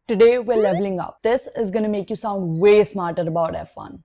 Today we're leveling up. This is gonna make you sound way smarter about F1.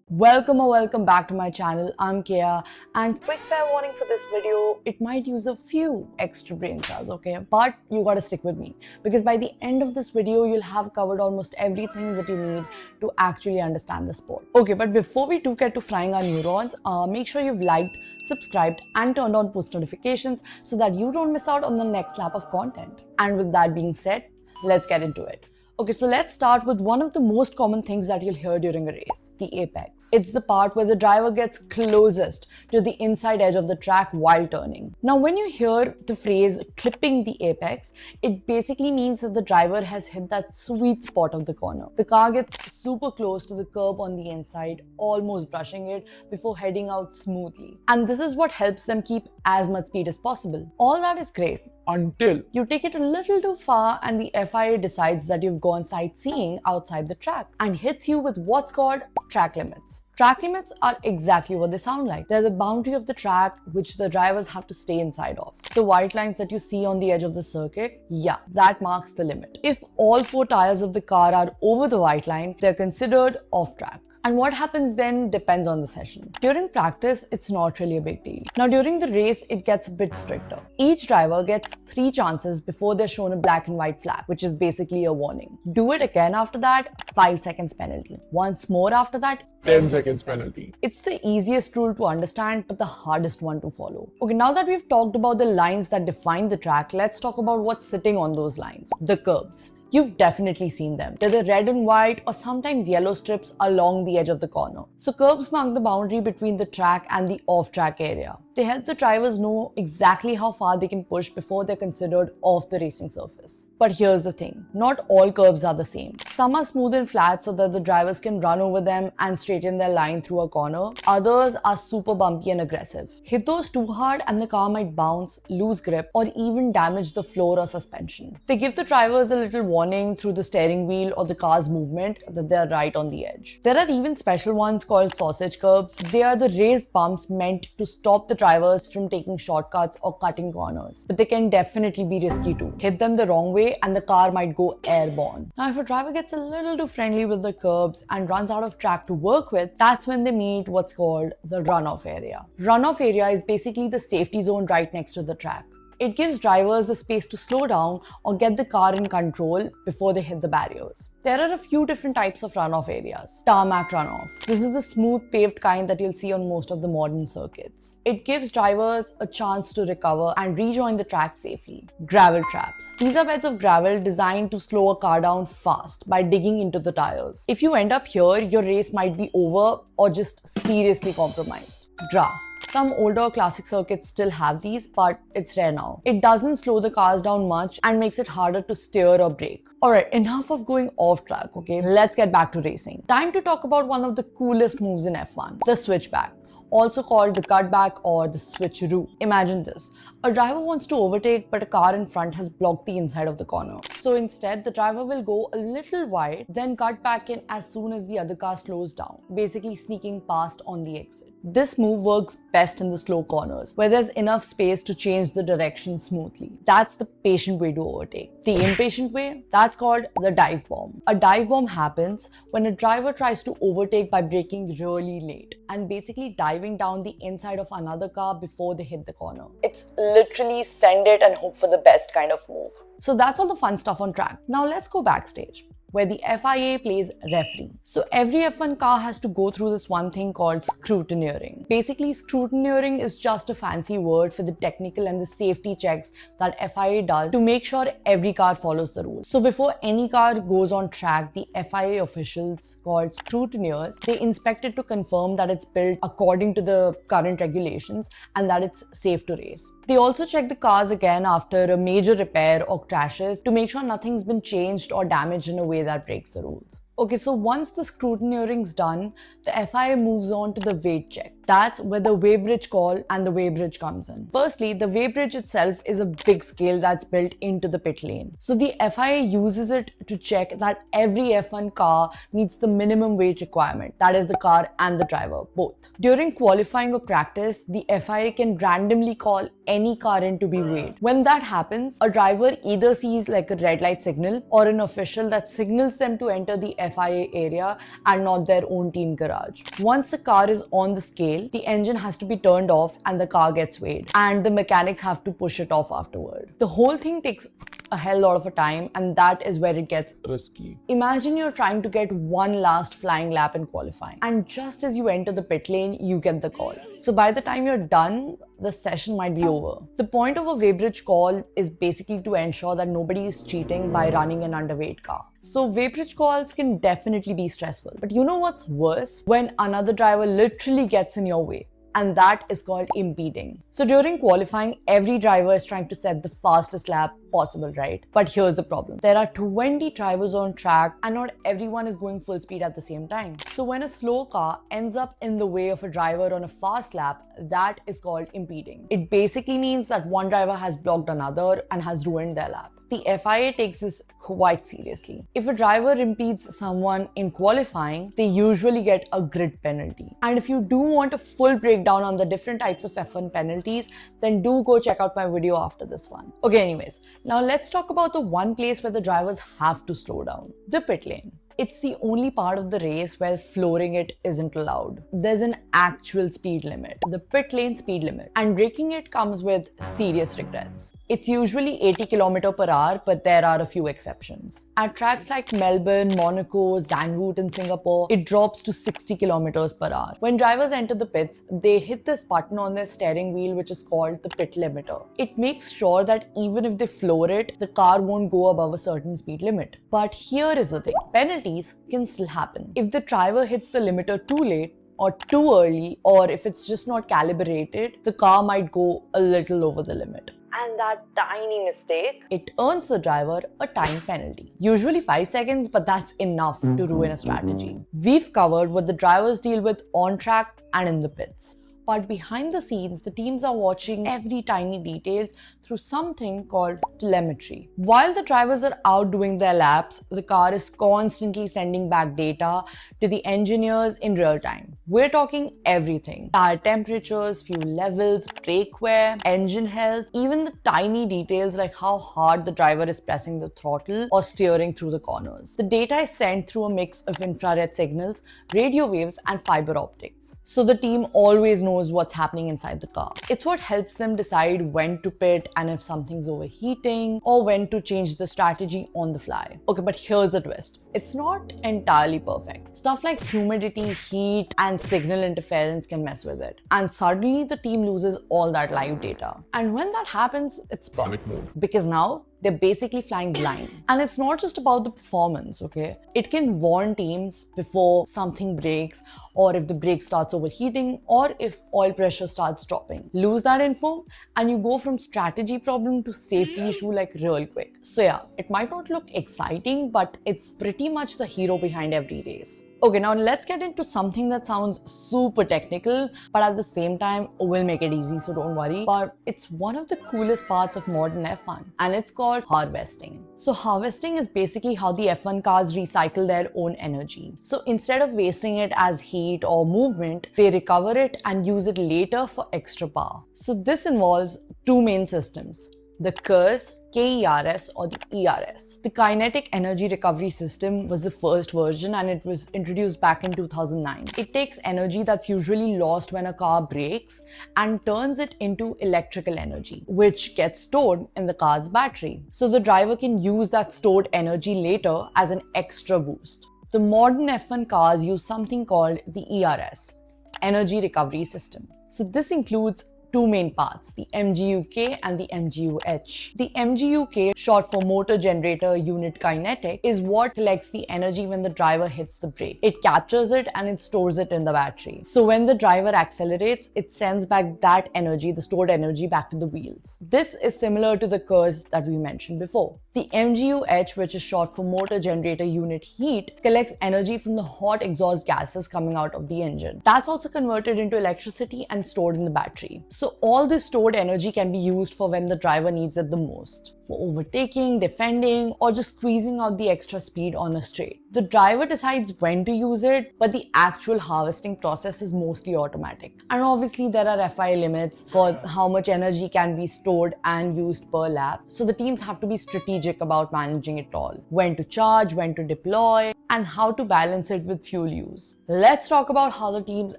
Welcome back to my channel. I'm Kea, and quick fair warning for this video, it might use a few extra brain cells, okay? But you gotta stick with me because by the end of this video, you'll have covered almost everything that you need to actually understand the sport. Okay, but before we do get to frying our neurons, make sure you've liked, subscribed, and turned on post notifications so that you don't miss out on the next lap of content. And with that being said, let's get into it. Okay, so let's start with one of the most common things that you'll hear during a race, the apex. It's the part where the driver gets closest to the inside edge of the track while turning. Now, when you hear the phrase clipping the apex, it basically means that the driver has hit that sweet spot of the corner. The car gets super close to the curb on the inside, almost brushing it before heading out smoothly. And this is what helps them keep as much speed as possible. All that is great, until you take it a little too far and the FIA decides that you've gone sightseeing outside the track and hits you with what's called track limits. Track limits are exactly what they sound like. They're the boundary of the track which the drivers have to stay inside of. The white lines that you see on the edge of the circuit, yeah, that marks the limit. If all four tires of the car are over the white line, they're considered off track. And what happens then depends on the session. During practice, it's not really a big deal. Now, during the race, it gets a bit stricter. Each driver gets 3 chances before they're shown a black and white flag, which is basically a warning. Do it again after that, 5 seconds penalty. Once more after that, 10 seconds penalty. It's the easiest rule to understand, but the hardest one to follow. Okay, now that we've talked about the lines that define the track, let's talk about what's sitting on those lines, the curbs. You've definitely seen them. They're the red and white or sometimes yellow strips along the edge of the corner. So curbs mark the boundary between the track and the off-track area. They help the drivers know exactly how far they can push before they're considered off the racing surface. But here's the thing, not all curbs are the same. Some are smooth and flat so that the drivers can run over them and straighten their line through a corner. Others are super bumpy and aggressive. Hit those too hard and the car might bounce, lose grip, or even damage the floor or suspension. They give the drivers a little warning through the steering wheel or the car's movement that they're right on the edge. There are even special ones called sausage curbs. They are the raised bumps meant to stop the drivers from taking shortcuts or cutting corners. But they can definitely be risky too. Hit them the wrong way and the car might go airborne. Now, if a driver gets a little too friendly with the curbs and runs out of track to work with, that's when they meet what's called the runoff area. Runoff area is basically the safety zone right next to the track. It gives drivers the space to slow down or get the car in control before they hit the barriers. There are a few different types of runoff areas. Tarmac runoff. This is the smooth paved kind that you'll see on most of the modern circuits. It gives drivers a chance to recover and rejoin the track safely. Gravel traps. These are beds of gravel designed to slow a car down fast by digging into the tires. If you end up here, your race might be over or just seriously compromised. Grass. Some older classic circuits still have these, but it's rare now. It doesn't slow the cars down much and makes it harder to steer or brake. Alright, enough of going off track, okay? Let's get back to racing. Time to talk about one of the coolest moves in F1, the switchback, also called the cutback or the switcheroo. Imagine this. A driver wants to overtake, but a car in front has blocked the inside of the corner. So instead, the driver will go a little wide, then cut back in as soon as the other car slows down, basically sneaking past on the exit. This move works best in the slow corners, where there's enough space to change the direction smoothly. That's the patient way to overtake. The impatient way, that's called the dive bomb. A dive bomb happens when a driver tries to overtake by braking really late and basically diving down the inside of another car before they hit the corner. It's literally send it and hope for the best kind of move. So that's all the fun stuff on track. Now let's go backstage, where the FIA plays referee. So every F1 car has to go through this one thing called scrutineering. Basically, scrutineering is just a fancy word for the technical and the safety checks that FIA does to make sure every car follows the rules. So before any car goes on track, the FIA officials called scrutineers, they inspect it to confirm that it's built according to the current regulations and that it's safe to race. They also check the cars again after a major repair or crashes to make sure nothing's been changed or damaged in a way that breaks the rules. Okay, so once the scrutineering's done, the FIA moves on to the weight check. That's where the Weighbridge Call and the Weighbridge comes in. Firstly, the Weighbridge itself is a big scale that's built into the pit lane. So the FIA uses it to check that every F1 car meets the minimum weight requirement. That is the car and the driver, both. During qualifying or practice, the FIA can randomly call any car in to be weighed. When that happens, a driver either sees like a red light signal or an official that signals them to enter the FIA area and not their own team garage. Once the car is on the scale, the engine has to be turned off and the car gets weighed, and the mechanics have to push it off afterward. The whole thing takes a hell lot of a time, and that is where it gets risky. Imagine you're trying to get one last flying lap in qualifying, and just as you enter the pit lane, you get the call. So by the time you're done, the session might be over. The point of a Weighbridge call is basically to ensure that nobody is cheating by running an underweight car. So Weighbridge calls can definitely be stressful. But you know what's worse? When another driver literally gets in your way. And that is called impeding. So during qualifying, every driver is trying to set the fastest lap possible, right? But here's the problem. There are 20 drivers on track and not everyone is going full speed at the same time. So when a slow car ends up in the way of a driver on a fast lap, that is called impeding. It basically means that one driver has blocked another and has ruined their lap. The FIA takes this quite seriously. If a driver impedes someone in qualifying, they usually get a grid penalty. And if you do want a full breakdown on the different types of F1 penalties, then do go check out my video after this one. Okay, anyways, now let's talk about the one place where the drivers have to slow down, the pit lane. It's the only part of the race where flooring it isn't allowed. There's an actual speed limit, the pit lane speed limit, and breaking it comes with serious regrets. It's usually 80 km/h, but there are a few exceptions. At tracks like Melbourne, Monaco, Zandvoort in Singapore, it drops to 60 km/h. When drivers enter the pits, they hit this button on their steering wheel which is called the pit limiter. It makes sure that even if they floor it, the car won't go above a certain speed limit. But here is the thing, penalties can still happen. If the driver hits the limiter too late, or too early, or if it's just not calibrated, the car might go a little over the limit. And that tiny mistake, it earns the driver a time penalty. Usually 5 seconds, but that's enough to ruin a strategy. We've covered what the drivers deal with on track and in the pits. But behind the scenes, the teams are watching every tiny details through something called telemetry. While the drivers are out doing their laps, the car is constantly sending back data to the engineers in real time. We're talking everything: tire temperatures, fuel levels, brake wear, engine health, even the tiny details like how hard the driver is pressing the throttle or steering through the corners. The data is sent through a mix of infrared signals, radio waves, and fiber optics. So the team always knows what's happening inside the car. It's what helps them decide when to pit and if something's overheating, or when to change the strategy on the fly. Okay, but here's the twist. It's not entirely perfect. Stuff like humidity, heat, and signal interference can mess with it. And suddenly the team loses all that live data. And when that happens, it's panic mode. Because now they're basically flying blind. And it's not just about the performance, okay? It can warn teams before something breaks, or if the brake starts overheating, or if oil pressure starts dropping. Lose that info and you go from strategy problem to safety issue like real quick. So yeah, it might not look exciting, but it's pretty much the hero behind every race. Okay, now let's get into something that sounds super technical, but at the same time will make it easy, so don't worry. But it's one of the coolest parts of modern F1, and it's called harvesting. So harvesting is basically how the F1 cars recycle their own energy. So instead of wasting it as heat or movement, they recover it and use it later for extra power. So this involves two main systems: the KERS, KERS, or the ERS. The kinetic energy recovery system was the first version, and it was introduced back in 2009. It takes energy that's usually lost when a car brakes and turns it into electrical energy, which gets stored in the car's battery. So the driver can use that stored energy later as an extra boost. The modern F1 cars use something called the ERS, Energy Recovery System. So this includes two main parts, the MGUK and the MGUH. The MGUK, short for Motor Generator Unit Kinetic, is what collects the energy when the driver hits the brake. It captures it and it stores it in the battery. So when the driver accelerates, it sends back that energy, the stored energy, back to the wheels. This is similar to the KERS that we mentioned before. The MGUH, which is short for Motor Generator Unit Heat, collects energy from the hot exhaust gases coming out of the engine. That's also converted into electricity and stored in the battery. So all this stored energy can be used for when the driver needs it the most, for overtaking, defending, or just squeezing out the extra speed on a straight. The driver decides when to use it, but the actual harvesting process is mostly automatic. And obviously there are FI limits for how much energy can be stored and used per lap, so the teams have to be strategic about managing it all. When to charge, when to deploy, and how to balance it with fuel use. Let's talk about how the teams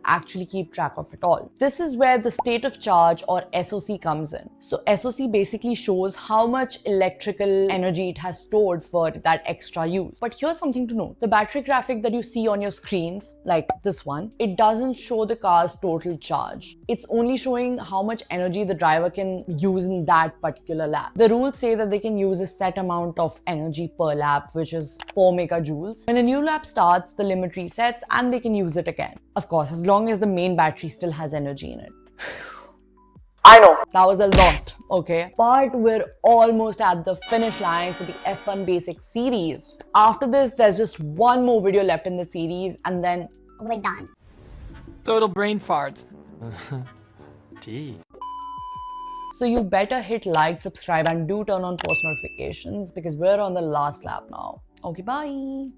actually keep track of it all. This is where the state of charge, or SOC, comes in. So SOC basically shows how much electrical energy it has stored for that extra use. But here's something to note. The battery graphic that you see on your screens, like this one, it doesn't show the car's total charge. It's only showing how much energy the driver can use in that particular lap. The rules say that they can use a set amount of energy per lap, which is 4 megajoules. When a new lap starts, the limit resets and they can use it again. Of course, as long as the main battery still has energy in it. I know, that was a lot, okay? But we're almost at the finish line for the F1 Basics series. After this, there's just one more video left in the series and then we're done. Total brain fart. Gee. So you better hit like, subscribe, and do turn on post notifications because we're on the last lap now. Okay, bye.